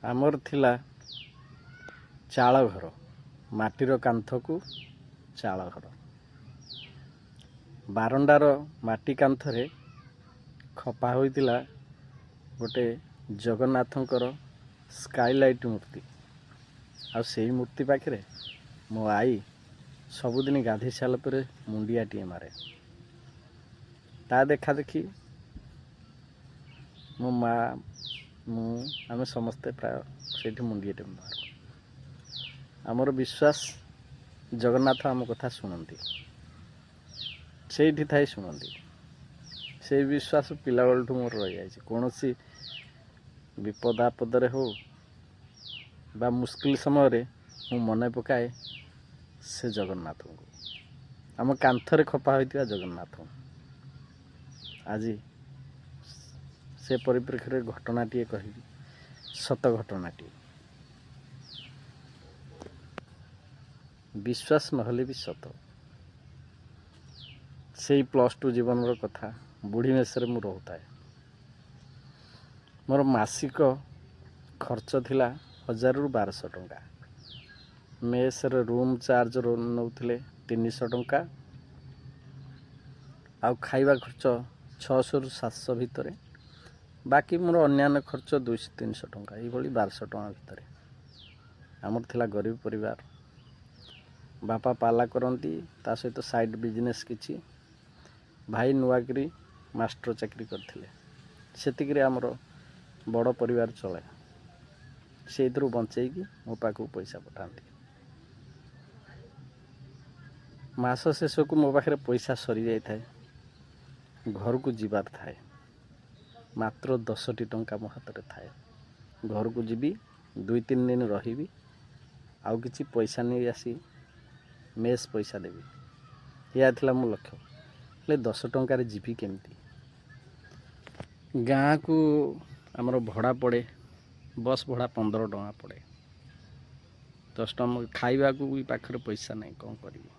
ଆମର ଥିଲା ଚାଳ ଘର, ମାଟିର କାନ୍ଥକୁ ଚାଳ ଘର। ବାରଣ୍ଡାର ମାଟି କାନ୍ଥରେ ଖପା ହୋଇଥିଲା ଗୋଟେ ଜଗନ୍ନାଥଙ୍କର ସ୍କାଇଲାଇଟ୍ ମୂର୍ତ୍ତି। ଆଉ ସେଇ ମୂର୍ତ୍ତି ପାଖରେ ମୋ ଆଈ ସବୁଦିନ ଗାଧୋଇ ସାରିଲା ପରେ ମୁଣ୍ଡିଆଟିଏ ମାରେ। ତା ଦେଖା ଦେଖି ମୋ ମା ମୁଁ ଆମେ ସମସ୍ତେ ପ୍ରାୟ ସେଇଠି ମୁଣ୍ଡିଆଟେ ମାରୁ। ଆମର ବିଶ୍ୱାସ ଜଗନ୍ନାଥ ଆମ କଥା ଶୁଣନ୍ତି, ସେଇଠି ଥାଇ ଶୁଣନ୍ତି। ସେଇ ବିଶ୍ୱାସ ପିଲାବେଳଠୁ ମୋର ରହିଯାଇଛି। କୌଣସି ବିପଦ ଆପଦରେ ହଉ ବା ମୁସ୍କିଲ ସମୟରେ ମୁଁ ମନେ ପକାଏ ସେ ଜଗନ୍ନାଥଙ୍କୁ, ଆମ କାନ୍ଥରେ ଖପା ହୋଇଥିବା ଜଗନ୍ନାଥଙ୍କୁ। ଆଜି ସେ ପରିପ୍ରେକ୍ଷୀରେ ଘଟଣାଟିଏ କହିବି, ସତ ଘଟଣାଟିଏ। ବିଶ୍ୱାସ ନହେଲେ ବି ସତ। ସେଇ +2 ଜୀବନର କଥା। ବୁଢ଼ୀ ମେସରେ ମୁଁ ରହୁଥାଏ। ମୋର ମାସିକ ଖର୍ଚ୍ଚ ଥିଲା 1000ରୁ 1200 ଟଙ୍କା। ମେସ୍ରେ ରୁମ୍ ଚାର୍ଜ ନେଉଥିଲେ 300 ଟଙ୍କା, ଆଉ ଖାଇବା ଖର୍ଚ୍ଚ 600ରୁ 700 ଭିତରେ। ବାକି ମୋର ଅନ୍ୟାନ୍ୟ ଖର୍ଚ୍ଚ 200-300 ଟଙ୍କା, ଏଇଭଳି 1200 ଟଙ୍କା ଭିତରେ। ଆମର ଥିଲା ଗରିବ ପରିବାର। ବାପା ପାଲା କରନ୍ତି, ତା ସହିତ ସାଇଡ଼୍ ବିଜନେସ୍ କିଛି। ଭାଇ ନୂଆକିରି ମାଷ୍ଟର ଚାକିରି କରିଥିଲେ। ସେତିକିରେ ଆମର ବଡ଼ ପରିବାର ଚଳେ। ସେଇଥିରୁ ବଞ୍ଚେଇକି ମୋ ପାଖକୁ ପଇସା ପଠାନ୍ତି। ମାସ ଶେଷକୁ ମୋ ପାଖରେ ପଇସା ସରିଯାଇଥାଏ। ଘରକୁ ଯିବାର ଥାଏ। ମାତ୍ର 10ଟି ଟଙ୍କା ମୋ ହାତରେ ଥାଏ। ଘରକୁ ଯିବି, 2-3 ଦିନ ରହିବି, ଆଉ କିଛି ପଇସା ନେଇ ଆସି ମେସ୍ ପଇସା ଦେବି। ଏହା ଥିଲା ମୋ ଲକ୍ଷ୍ୟ। ହେଲେ 10 ଟଙ୍କାରେ ଯିବି କେମିତି? ଗାଁକୁ ଆମର ଭଡ଼ା ପଡ଼େ, ବସ୍ ଭଡ଼ା 15 ଟଙ୍କା ପଡ଼େ। 10 ଟଙ୍କା ଖାଇବାକୁ ବି ପାଖରେ ପଇସା ନାହିଁ, କ'ଣ କରିବି?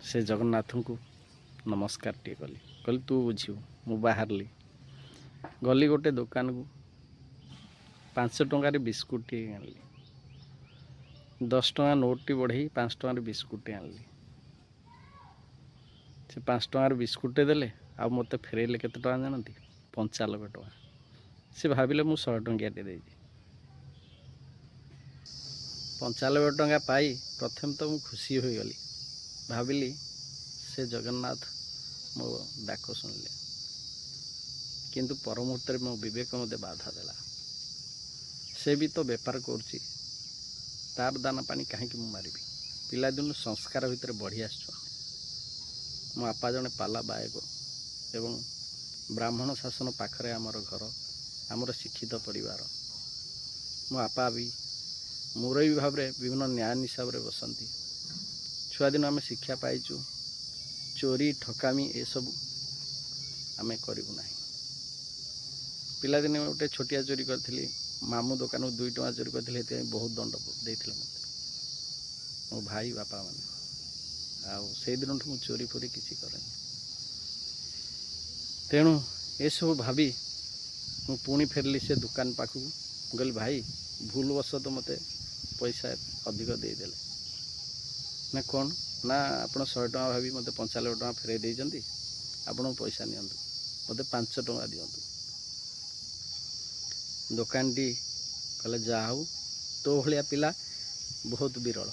ସେ ଜଗନ୍ନାଥଙ୍କୁ ନମସ୍କାରଟିଏ କଲି, କହିଲି ତୁ ବୁଝିବୁ। ମୁଁ ବାହାରିଲି, ଗଲି ଗୋଟେ ଦୋକାନକୁ, 5 ଟଙ୍କାରେ ବିସ୍କୁଟଟିଏ ଆଣିଲି। 10 ଟଙ୍କା ନୋଟ୍ଟି ବଢ଼େଇ 5 ଟଙ୍କାରେ ବିସ୍କୁଟଟେ ଆଣିଲି। ସେ 5 ଟଙ୍କାର ବିସ୍କୁଟଟେ ଦେଲେ, ଆଉ ମୋତେ ଫେରେଇଲେ କେତେ ଟଙ୍କା ଜାଣନ୍ତି? 95 ଟଙ୍କା। ସେ ଭାବିଲେ ମୁଁ 100 ଟଙ୍କିଆଟେ ଦେଇଛି। 95 ଟଙ୍କା ପାଇ ପ୍ରଥମେ ତ ମୁଁ ଖୁସି ହୋଇଗଲି। ଭାବିଲି ସେ ଜଗନ୍ନାଥ ମୋ ଡାକ ଶୁଣିଲେ। କିନ୍ତୁ ପର ମୁହୂର୍ତ୍ତରେ ମୋ ବିବେକ ମୋତେ ବାଧା ଦେଲା। ସେ ବି ତ ବେପାର କରୁଛି, ତାର ଦାନା ପାଣି କାହିଁକି ମୁଁ ମାରିବି? ପିଲାଦିନୁ ସଂସ୍କାର ଭିତରେ ବଢ଼ି ଆସିଛୁ। ମୋ ବାପା ଜଣେ ପାଲା ବାୟକ ଏବଂ ବ୍ରାହ୍ମଣ ଶାସନ ପାଖରେ ଆମର ଘର। ଆମର ଶିକ୍ଷିତ ପରିବାର। ମୋ ବାପା ବି ମୁରବୀ ଭାବରେ ବିଭିନ୍ନ ନ୍ୟାୟ ହିସାବରେ ବସନ୍ତି। ଛୁଆଦିନ ଆମେ ଶିକ୍ଷା ପାଇଛୁ, ଚୋରି ଠକାମି ଏସବୁ ଆମେ କରିବୁ ନାହିଁ। ପିଲାଦିନେ ଗୋଟେ ଛୋଟିଆ ଚୋରି କରିଥିଲି, ମାମୁଁ ଦୋକାନକୁ 2 ଟଙ୍କା ଚୋରି କରିଥିଲି, ସେଥିପାଇଁ ବହୁତ ଦଣ୍ଡ ଦେଇଥିଲେ ମୋତେ ମୋ ଭାଇ ବାପା ମାନେ। ଆଉ ସେଇଦିନଠୁ ମୁଁ ଚୋରି ଫୋରି କିଛି କରେନି। ତେଣୁ ଏସବୁ ଭାବି ମୁଁ ପୁଣି ଫେରିଲି ସେ ଦୋକାନ ପାଖକୁ। ମୁଁ କହିଲି ଭାଇ, ଭୁଲବଶତଃ ମୋତେ ପଇସା ଅଧିକ ଦେଇଦେଲେ। ନା କ'ଣ? ନା ଆପଣ 100 ଟଙ୍କା ଭାବି ମୋତେ 95 ଟଙ୍କା ଫେରାଇ ଦେଇଛନ୍ତି, ଆପଣଙ୍କୁ ପଇସା ନିଅନ୍ତୁ, ମୋତେ 5 ଟଙ୍କା ଦିଅନ୍ତୁ। ଦୋକାନଟି କହିଲେ ଯାହା ହଉ, ତୋ ଭଳିଆ ପିଲା ବହୁତ ବିରଳ।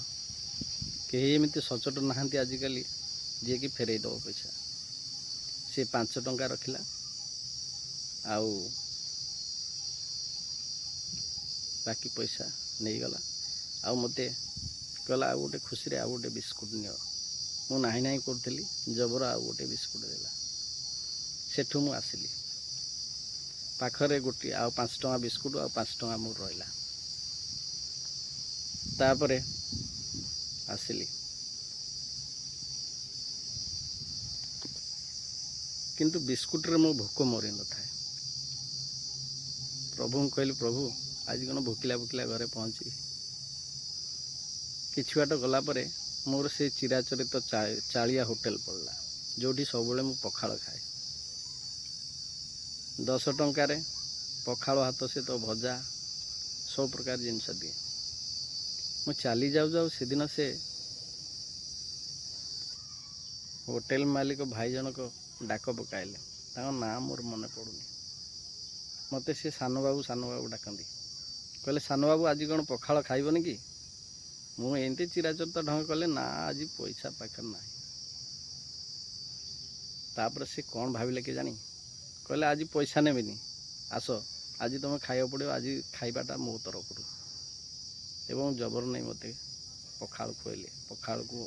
କେହି ଏମିତି ସଚୋଟ ନାହାନ୍ତି ଆଜିକାଲି ଯିଏକି ଫେରାଇ ଦେବ ପଇସା। ସେ 5 ଟଙ୍କା ରଖିଲା, ଆଉ ବାକି ପଇସା ନେଇଗଲା। ଆଉ ମୋତେ କହିଲା ଆଉ ଗୋଟେ ଖୁସିରେ ଆଉ ଗୋଟେ ବିସ୍କୁଟ ନିଅ। ମୁଁ ନାହିଁ ନାହିଁ କରୁଥିଲି, ଜବର ଆଉ ଗୋଟେ ବିସ୍କୁଟ ଦେଲା। ସେଠୁ ମୁଁ ଆସିଲି। ପାଖରେ ଗୋଟିଏ ଆଉ 5 ଟଙ୍କା ବିସ୍କୁଟ ଆଉ 5 ଟଙ୍କା ମୋର ରହିଲା। ତାପରେ ଆସିଲି। କିନ୍ତୁ ବିସ୍କୁଟରେ ମୋ ଭୋକ ମରିନଥାଏ। ପ୍ରଭୁଙ୍କୁ କହିଲି, ପ୍ରଭୁ ଆଜି କ'ଣ ଭୋକିଲା ଭୋକିଲା ଘରେ ପହଞ୍ଚିବି? କିଛି ବାଟ ଗଲା ପରେ ମୋର ସେ ଚିରାଚରିତ ଚାଳିଆ ହୋଟେଲ ପଡ଼ିଲା, ଯେଉଁଠି ସବୁବେଳେ ମୁଁ ପଖାଳ ଖାଏ। 10 ଟଙ୍କାରେ ପଖାଳ ଭାତ ସହିତ ଭଜା ସବୁ ପ୍ରକାର ଜିନିଷ ଦିଏ। ମୁଁ ଚାଲି ଯାଉ ଯାଉ ସେଦିନ ସେ ହୋଟେଲ ମାଲିକ ଭାଇ ଜଣକ ଡାକ ପକାଇଲେ। ତାଙ୍କ ନାଁ ମୋର ମନେ ପଡ଼ୁନି। ମୋତେ ସେ ସାନ ବାବୁ ଡାକନ୍ତି। କହିଲେ ସାନ ବାବୁ ଆଜି କ'ଣ ପଖାଳ ଖାଇବନି କି? ମୁଁ ଏମିତି ଚିରାଚରିତ ଢଙ୍ଗ କଲେ ନା ଆଜି ପଇସା ପାଖରେ ନାହିଁ। ତାପରେ ସେ କ'ଣ ଭାବିଲେ କେଜାଣି, କହିଲେ ଆଜି ପଇସା ନେବିନି, ଆସ ଆଜି ତୁମେ ଖାଇବାକୁ ପଡ଼ିବ, ଆଜି ଖାଇବାଟା ମୋ ତରଫରୁ। ଏବଂ ଜବର ନେଇ ମୋତେ ପଖାଳ ଖୁଆଇଲେ। ପଖାଳକୁ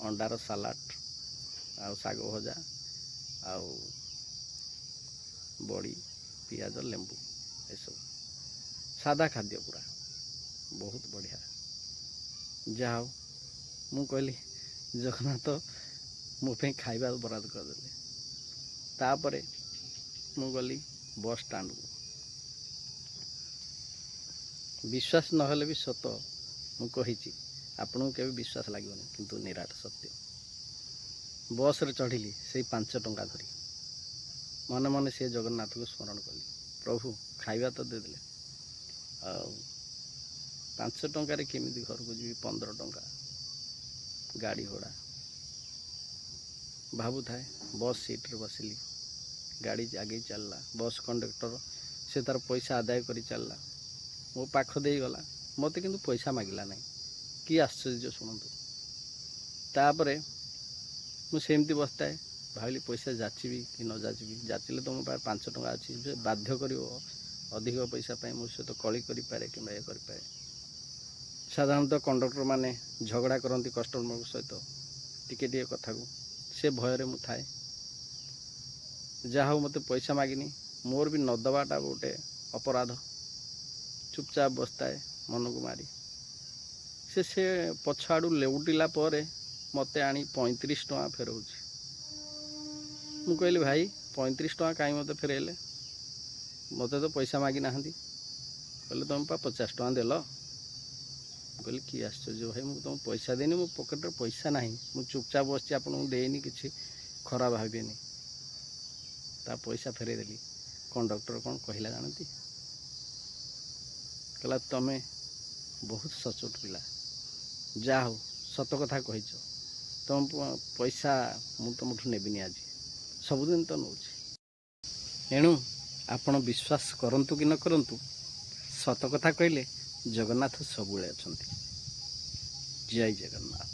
ଅଣ୍ଡାର ସାଲାଡ଼ ଆଉ ଶାଗ ଭଜା ଆଉ ବଡ଼ି, ପିଆଜ, ଲେମ୍ବୁ, ଏସବୁ ସାଧା ଖାଦ୍ୟ ପୁରା ବହୁତ ବଢ଼ିଆ। ଯାହା ହଉ, ମୁଁ କହିଲି ଜଗନ୍ନାଥ ମୋ ପାଇଁ ଖାଇବା ବରାଦ କରିଦେଲେ। ତାପରେ ମୁଁ ଗଲି ବସ୍ ଷ୍ଟାଣ୍ଡକୁ। ବିଶ୍ୱାସ ନହେଲେ ବି ସତ ମୁଁ କହିଛି, ଆପଣଙ୍କୁ କେବେ ବିଶ୍ୱାସ ଲାଗିବନି, କିନ୍ତୁ ନିରାଟ ସତ୍ୟ। ବସ୍ରେ ଚଢ଼ିଲି ସେଇ 5 ଟଙ୍କା ଧରି। ମନେ ମନେ ସେ ଜଗନ୍ନାଥକୁ ସ୍ମରଣ କଲି, ପ୍ରଭୁ ଖାଇବା ତ ଦେଇଦେଲେ, ଆଉ 5 ଟଙ୍କାରେ କେମିତି ଘରକୁ ଯିବି? 15 ଟଙ୍କା ଗାଡ଼ି ଭଡ଼ା ଭାବୁଥାଏ। ବସ୍ ସିଟ୍ରେ ବସିଲି, ଗାଡ଼ି ଆଗେଇ ଚାଲିଲା। ବସ୍ କଣ୍ଡକ୍ଟର ସେ ତା'ର ପଇସା ଆଦାୟ କରି ଚାଲିଲା, ମୋ ପାଖ ଦେଇ ଗଲା। ମୋତେ କିନ୍ତୁ ପଇସା ମାଗିଲା ନାହିଁ। କି ଆଶ୍ଚର୍ଯ୍ୟ ଶୁଣନ୍ତୁ। ତାପରେ ମୁଁ ସେମିତି ବସିଥାଏ, ଭାବିଲି ପଇସା ଯାଚିବି କି ନ ଯାଚିବି। ଯାଚିଲେ ତ ମୋ ପାଖରେ 5 ଟଙ୍କା ଅଛି, ଯେ ବାଧ୍ୟ କରିବ ଅଧିକ ପଇସା ପାଇଁ ମୋ ସହିତ କଳି କରିପାରେ କିମ୍ବା ଇଏ କରିପାରେ। ସାଧାରଣତଃ କଣ୍ଡକ୍ଟର ମାନେ ଝଗଡ଼ା କରନ୍ତି କଷ୍ଟମରଙ୍କ ସହିତ ଟିକେ ଟିକେ କଥାକୁ, ସେ ଭୟରେ ମୁଁ ଥାଏ। ଯାହା ହଉ ମୋତେ ପଇସା ମାଗିନି, ମୋର ବି ନ ଦେବାଟା ଗୋଟେ ଅପରାଧ। ଚୁପଚାପ ବସିଥାଏ ମନକୁ ମାରି। ସେ ପଛ ଆଡ଼ୁ ଲେଉଟିଲା ପରେ ମୋତେ ଆଣି 35 ଟଙ୍କା ଫେରଉଛି। ମୁଁ କହିଲି ଭାଇ 35 ଟଙ୍କା କାହିଁ ମୋତେ ଫେରାଇଲେ? ମୋତେ ତ ପଇସା ମାଗିନାହାନ୍ତି। କହିଲେ ତୁମେ ପା 50 ଟଙ୍କା ଦେଲ। ମୁଁ କହିଲି କି ଆଶ୍ଚର୍ଯ୍ୟ ଭାଇ, ମୁଁ ତୁମକୁ ପଇସା ଦେଇନି, ମୋ ପକେଟରେ ପଇସା ନାହିଁ, ମୁଁ ଚୁପଚାପ ବସିଛି, ଆପଣଙ୍କୁ ଦେଇନି, କିଛି ଖରାପ ଭାବିବେନି। ତା ପଇସା ଫେରାଇ ଦେଲି। କଣ୍ଡକ୍ଟର କ'ଣ କହିଲା ଜାଣନ୍ତି? କହିଲା ତୁମେ ବହୁତ ସଚୋଟ ପିଲା, ଯାହା ହଉ ସତ କଥା କହିଛ। ତୁମ ପଇସା ମୁଁ ତୁମଠୁ ନେବିନି ଆଜି, ସବୁଦିନ ତ ନେଉଛି। ଏଣୁ ଆପଣ ବିଶ୍ୱାସ କରନ୍ତୁ କି ନ କରନ୍ତୁ, ସତ କଥା କହିଲେ ଜଗନ୍ନାଥ ସବୁବେଳେ ଅଛନ୍ତି। ଜୟ ଜଗନ୍ନାଥ।